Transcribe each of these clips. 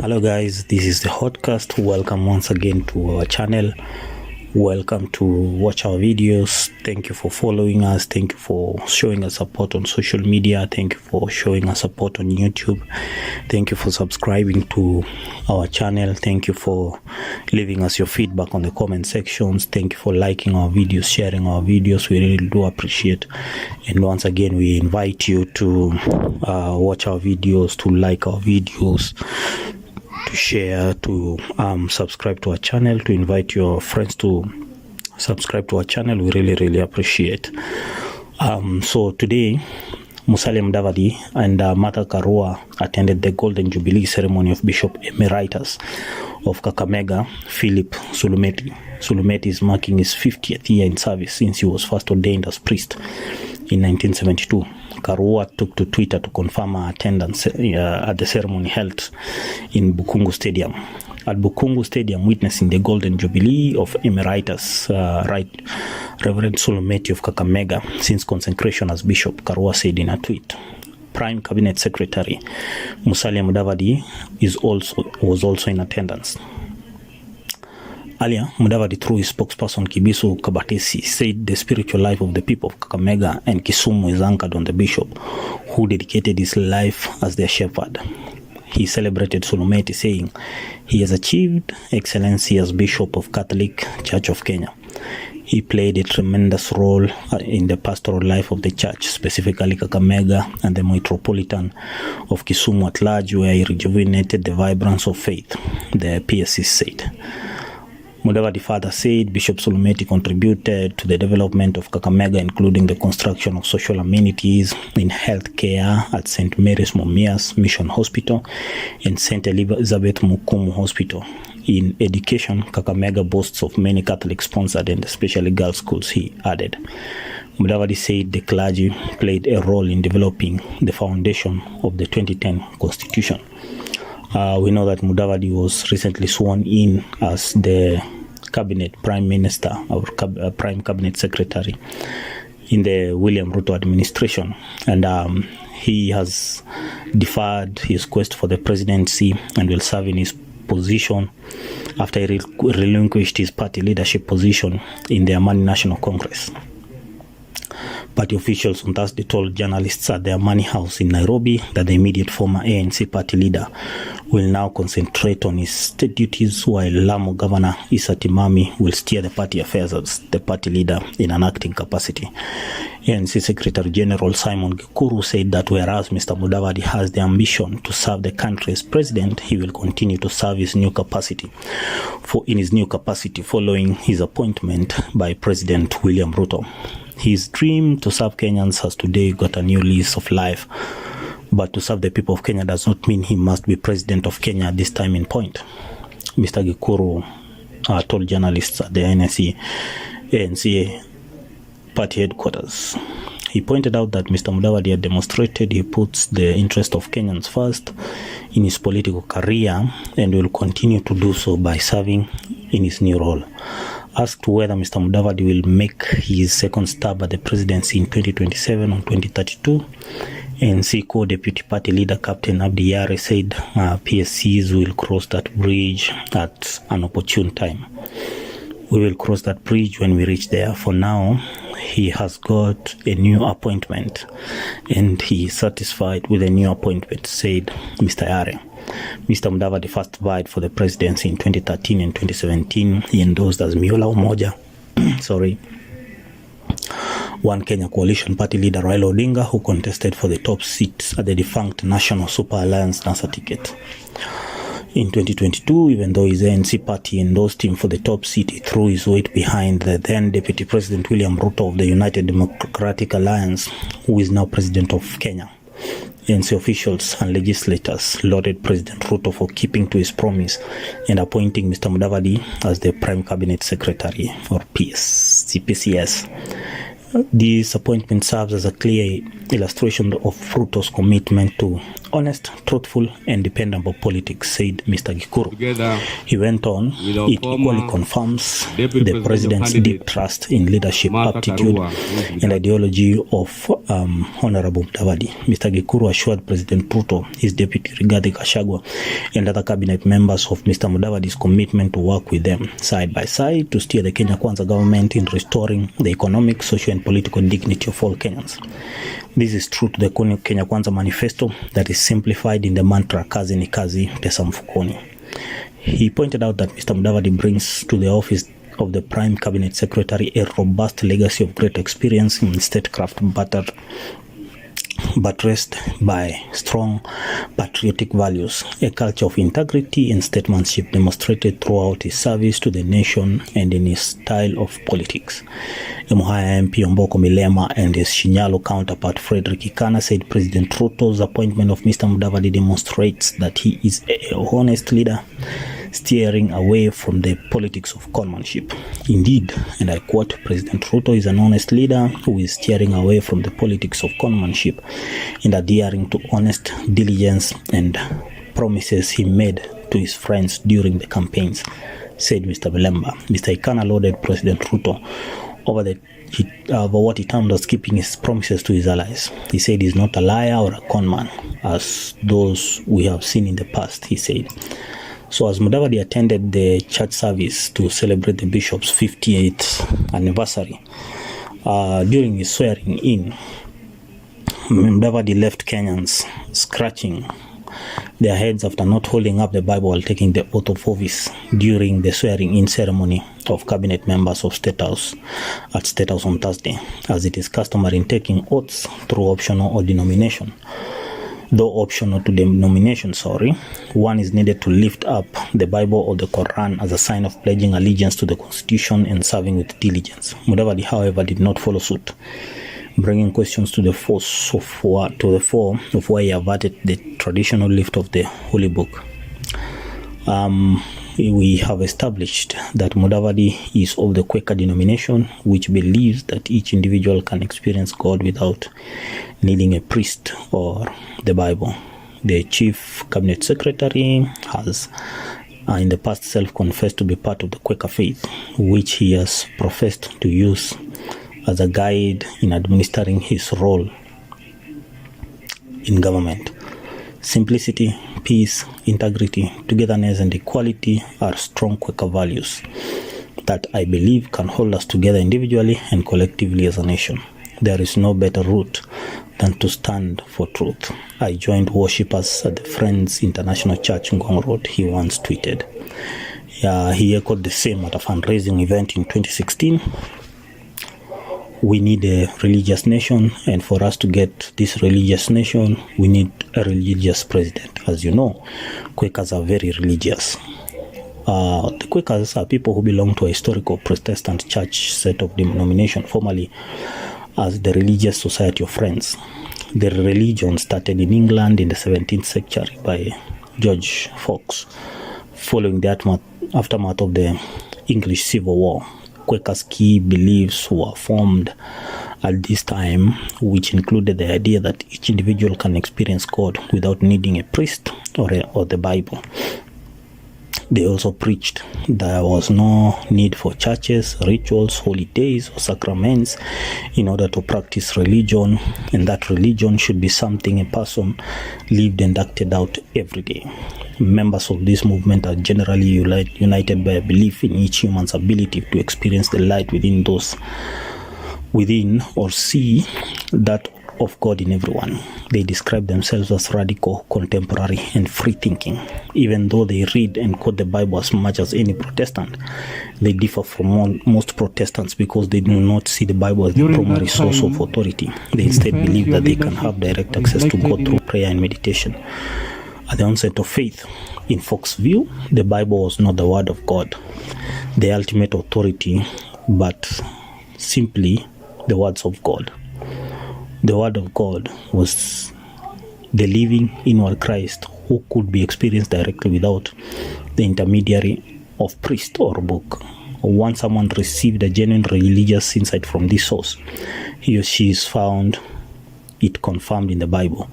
Hello guys, this is the Hotcast. Welcome once again to our channel. Welcome to watch our videos. Thank you for following us. Thank you for showing us support on social media. Thank you for showing us support on YouTube. Thank you for subscribing to our channel. Thank you for leaving us your feedback on the comment sections. Thank you for liking our videos, sharing our videos. We really do appreciate. And once again, we invite you to watch our videos, to like our videos, to share, to subscribe to our channel, to invite your friends to subscribe to our channel. We really appreciate. So today, Musalia Mudavadi and Martha Karua attended the Golden Jubilee ceremony of Bishop Emeritus of Kakamega, Philip Sulumeti. Sulumeti is marking his 50th year in service since he was first ordained as priest in 1972. Karua took to Twitter to confirm her attendance at the ceremony held in Bukungu Stadium. At Bukungu Stadium, witnessing the Golden Jubilee of Emeritus Right Reverend Sulumeti of Kakamega since consecration as bishop, Karua said in a tweet. Prime Cabinet Secretary Musalia Mudavadi was also in attendance. Earlier, Mudavadi, through his spokesperson Kibisu Kabatesi, said the spiritual life of the people of Kakamega and Kisumu is anchored on the bishop, who dedicated his life as their shepherd. He celebrated Sulumeti, saying he has achieved excellency as Bishop of Catholic Church of Kenya. He played a tremendous role in the pastoral life of the church, specifically Kakamega and the metropolitan of Kisumu at large, where he rejuvenated the vibrance of faith, the PSC said. Mudavadi further said Bishop Sulumeti contributed to the development of Kakamega, including the construction of social amenities in health care at St. Mary's Mumias Mission Hospital and St. Elizabeth Mukumu Hospital. In education, Kakamega boasts of many Catholic-sponsored and especially girls' schools, he added. Mudavadi said the clergy played a role in developing the foundation of the 2010 Constitution. We know that Mudavadi was recently sworn in as the cabinet prime minister or prime cabinet secretary in the William Ruto administration, and he has deferred his quest for the presidency and will serve in his position after he relinquished his party leadership position in the Amani National Congress. Party officials on Thursday told journalists at the Amani House in Nairobi that the immediate former ANC party leader will now concentrate on his state duties, while Lamu Governor Issa Timami will steer the party affairs as the party leader in an acting capacity. ANC Secretary General Simon Gikuru said that whereas Mr. Mudavadi has the ambition to serve the country as president, he will continue to serve in his new capacity following his appointment by President William Ruto. His dream to serve Kenyans has today got a new lease of life, but to serve the people of Kenya does not mean he must be president of Kenya at this time in point. Mr. Gikuru told journalists at the ANC party headquarters. He pointed out that Mr. Mudavadi had demonstrated he puts the interest of Kenyans first in his political career and will continue to do so by serving in his new role. Asked whether Mr. Mudavadi will make his second stab at the presidency in 2027 or 2032, ANC co-deputy party leader Captain Abdi Yare said PSCs will cross that bridge at an opportune time. We will cross that bridge when we reach there. For now, he has got a new appointment and he is satisfied with the new appointment, said Mr. Yare. Mr. Mudavadi first vied for the presidency in 2013 and 2017. He endorsed as Miula Umoja, One Kenya Coalition Party leader Raila Odinga, who contested for the top seat at the defunct National Super Alliance NASA ticket. In 2022, even though his ANC party endorsed him for the top seat, he threw his weight behind the then Deputy President William Ruto of the United Democratic Alliance, who is now President of Kenya. ANC officials and legislators lauded President Ruto for keeping to his promise and appointing Mr. Mudavadi as the Prime Cabinet Secretary for PCS. This appointment serves as a clear illustration of Ruto's commitment to honest, truthful, and dependable politics, said Mr. Gikuru. Together, he went on, it equally confirms the president's deep trust in leadership, aptitude, and ideology of Honorable Mudavadi. Mr. Gikuru assured President Ruto, his deputy Rigathi Gachagua, and other cabinet members of Mr. Mudavadi's commitment to work with them side by side to steer the Kenya Kwanza government in restoring the economic, social, and political dignity of all Kenyans. This is true to the Kenya Kwanza manifesto that is simplified in the mantra kazi ni kazi, pesa mfukoni. He pointed out that Mr. Mudavadi brings to the office of the Prime Cabinet Secretary a robust legacy of great experience in statecraft buttressed by strong patriotic values, a culture of integrity and statesmanship demonstrated throughout his service to the nation and in his style of politics. Emuhaya MP Omboko Milema and his Shinyalo counterpart Frederick Ikana said President Ruto's appointment of Mr. Mudavadi demonstrates that he is a honest leader, steering away from the politics of conmanship. Indeed, and I quote, President Ruto is an honest leader who is steering away from the politics of conmanship and adhering to honest diligence and promises he made to his friends during the campaigns, said Mr. Belemba. Mr. Ikana lauded President Ruto over what he termed as keeping his promises to his allies. He said he's not a liar or a conman, as those we have seen in the past, he said. So as Mudavadi attended the church service to celebrate the bishop's 58th anniversary, during his swearing in, Mudavadi left Kenyans scratching their heads after not holding up the Bible while taking the oath of office during the swearing-in ceremony of cabinet members of State House at State House on Thursday, as it is customary in taking oaths through optional or denomination. Though optional to denomination, one is needed to lift up the Bible or the Quran as a sign of pledging allegiance to the Constitution and serving with diligence. Mudavadi, however, did not follow suit, bringing questions to the fore of why he averted the traditional lift of the Holy Book. We have established that Mudavadi is of the Quaker denomination, which believes that each individual can experience God without needing a priest or the Bible. The Chief Cabinet Secretary has in the past self-confessed to be part of the Quaker faith, which he has professed to use as a guide in administering his role in government. Simplicity, peace, integrity, togetherness, and equality are strong Quaker values that I believe can hold us together individually and collectively as a nation. There is no better route than to stand for truth. I joined worshippers at the Friends International Church Ngong Road, he once tweeted. He echoed the same at a fundraising event in 2016. We need a religious nation, and for us to get this religious nation, we need a religious president. As you know, Quakers are very religious. The Quakers are people who belong to a historical Protestant church set of denomination, formerly as the Religious Society of Friends. The religion started in England in the 17th century by George Fox, following the aftermath of the English Civil War. Quakers' key beliefs were formed at this time, which included the idea that each individual can experience God without needing a priest or the Bible. They also preached there was no need for churches, rituals, holy days, or sacraments in order to practice religion, and that religion should be something a person lived and acted out every day. Members of this movement are generally united by a belief in each human's ability to experience the light within or see that of God in everyone. They describe themselves as radical, contemporary, and free-thinking. Even though they read and quote the Bible as much as any Protestant, they differ from most Protestants because they do not see the Bible as the primary source of authority. They instead believe that they can have direct access to God through prayer and meditation. At the onset of faith, in Fox's view, the Bible was not the word of God, the ultimate authority, but simply the words of God. The word of God was the living inward Christ who could be experienced directly without the intermediary of priest or book. Once someone received a genuine religious insight from this source, he or she is found it confirmed in the Bible.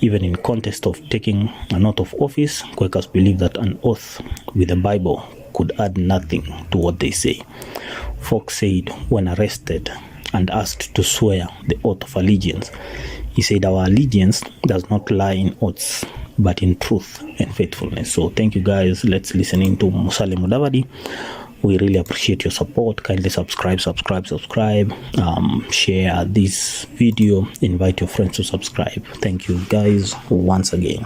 Even in context of taking an oath of office, Quakers believe that an oath with the Bible could add nothing to what they say. Fox said when arrested and asked to swear the oath of allegiance, he said, "Our allegiance does not lie in oaths, but in truth and faithfulness." So thank you guys. Let's listen in to Musalia Mudavadi. We really appreciate your support. Kindly subscribe, share this video, invite your friends to subscribe. Thank you guys once again.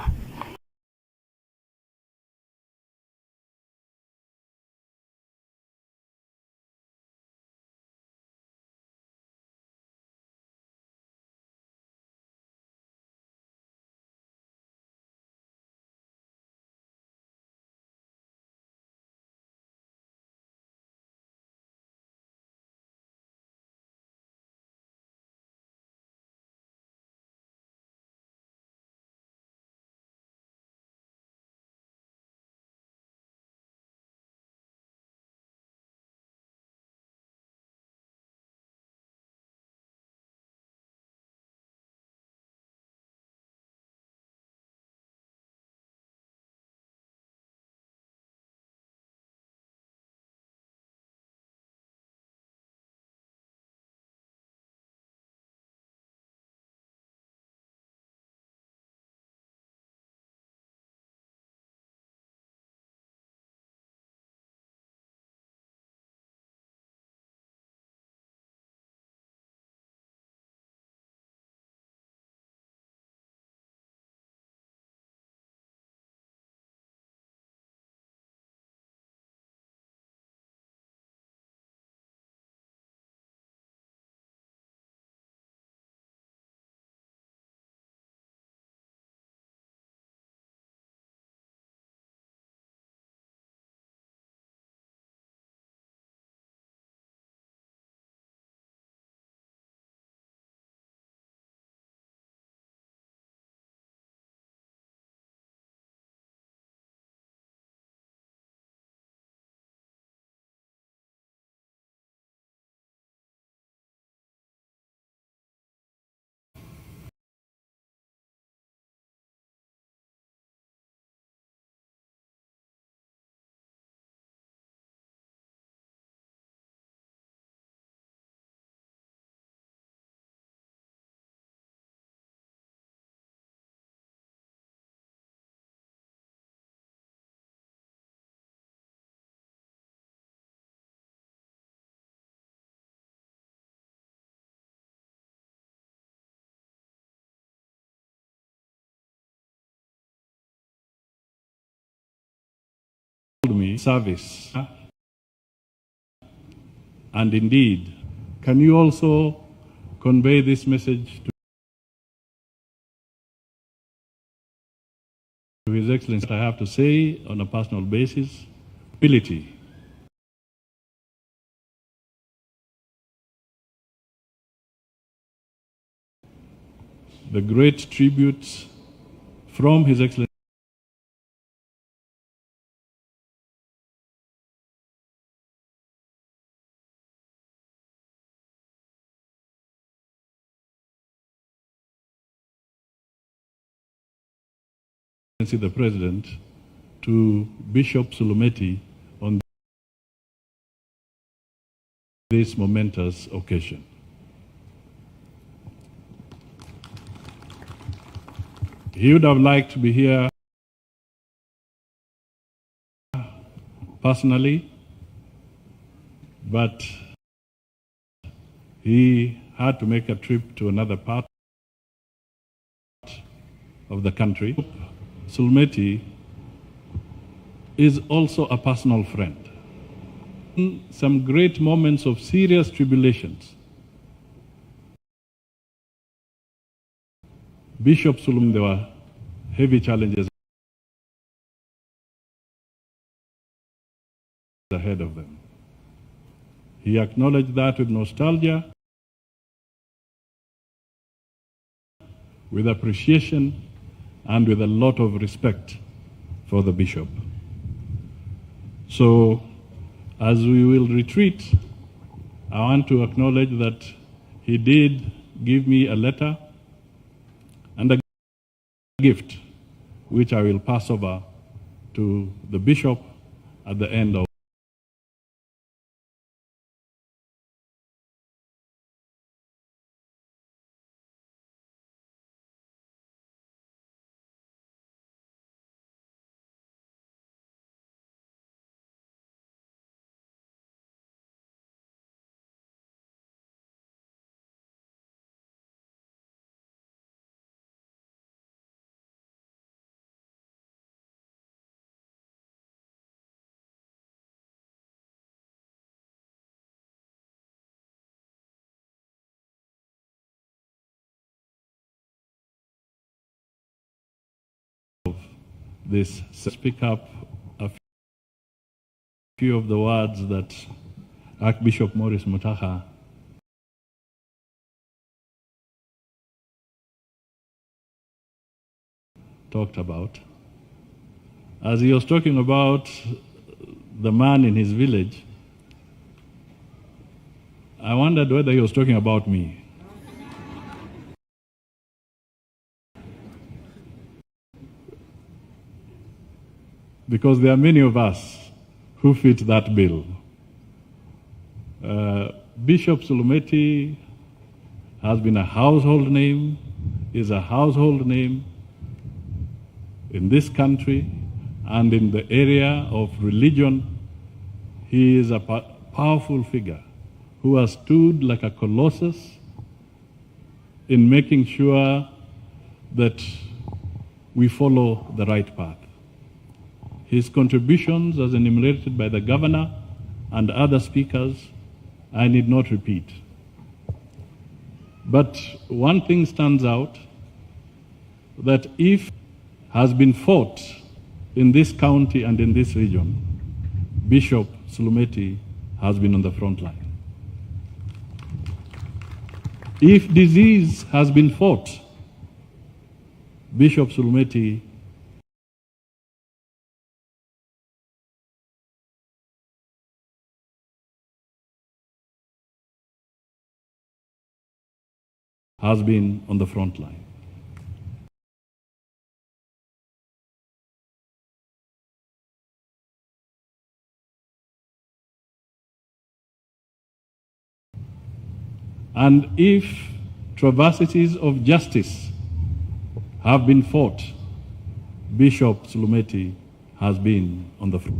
Me service. And indeed, can you also convey this message to His Excellency? I have to say on a personal basis, ability. The great tributes from His Excellency the President to Bishop Sulumeti on this momentous occasion. He would have liked to be here personally, but he had to make a trip to another part of the country. Sulumeti is also a personal friend. In some great moments of serious tribulations, Bishop Sulumeti, there were heavy challenges ahead of them. He acknowledged that with nostalgia, with appreciation, and with a lot of respect for the bishop. So, as we will retreat, I want to acknowledge that he did give me a letter and a gift which I will pass over to the bishop at the end of this. Speak up a few of the words that Archbishop Maurice Mutaha talked about. As he was talking about the man in his village, I wondered whether he was talking about me. Because there are many of us who fit that bill. Bishop Sulumeti has been a household name, is a household name in this country and in the area of religion. He is a powerful figure who has stood like a colossus in making sure that we follow the right path. His contributions, as enumerated by the governor and other speakers, I need not repeat. But one thing stands out, that if has been fought in this county and in this region, Bishop Sulumeti has been on the front line. If disease has been fought, Bishop Sulumeti has been on the front line. And if traversities of justice have been fought, Bishop Sulumeti has been on the front.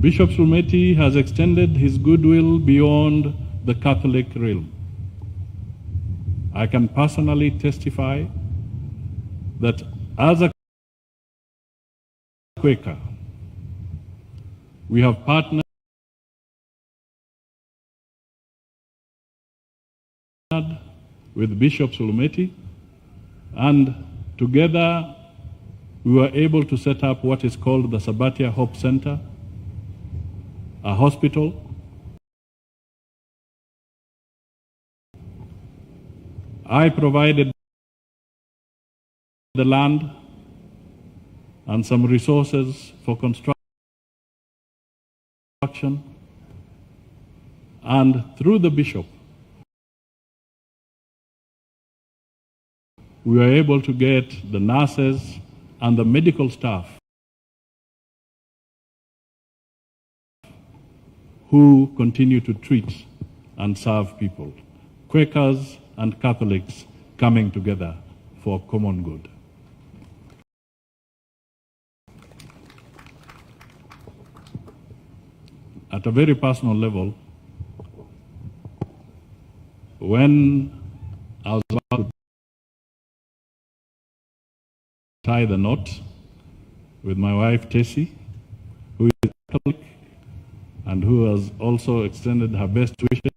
Bishop Sulumeti has extended his goodwill beyond the Catholic realm. I can personally testify that as a Quaker, we have partnered with Bishop Sulumeti, and together we were able to set up what is called the Sabatia Hope Center, a hospital I provided the land and some resources for construction, and through the bishop, we were able to get the nurses and the medical staff who continue to treat and serve people, Quakers and Catholics coming together for common good. At a very personal level, when I was about to tie the knot with my wife Tessie, who is Catholic and who has also extended her best wishes,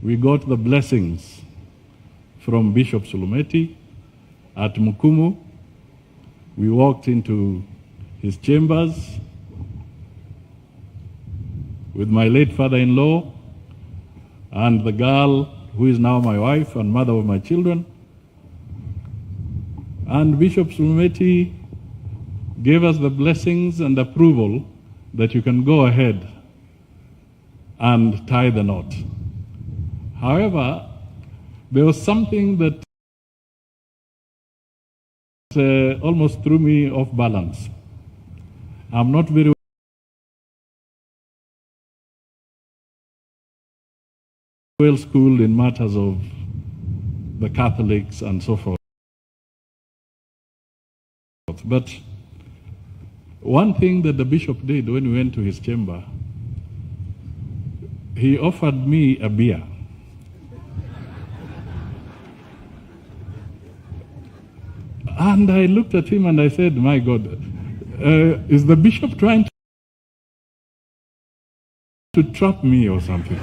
we got the blessings from Bishop Sulumeti at Mukumu. We walked into his chambers with my late father-in-law and the girl who is now my wife and mother of my children. And Bishop Sulumeti gave us the blessings and approval that you can go ahead and tie the knot. However, there was something that almost threw me off balance. I'm not very well schooled in matters of the Catholics and so forth. But one thing that the bishop did when we went to his chamber, he offered me a beer. And I looked at him and I said, my God, is the bishop trying to trap me or something?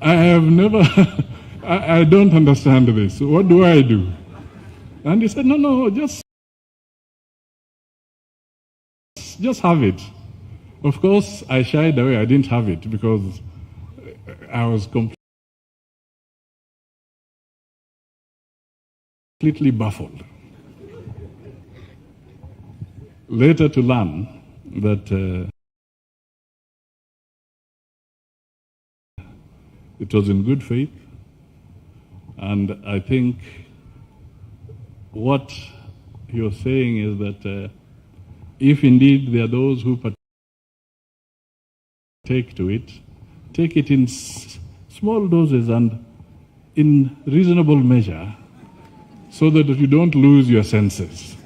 I have never, I don't understand this. What do I do? And he said, no, just have it. Of course, I shied away. I didn't have it because I was completely baffled. Later to learn that it was in good faith, and I think what he was saying is that if indeed there are those who partake to it, take it in small doses and in reasonable measure so that you don't lose your senses.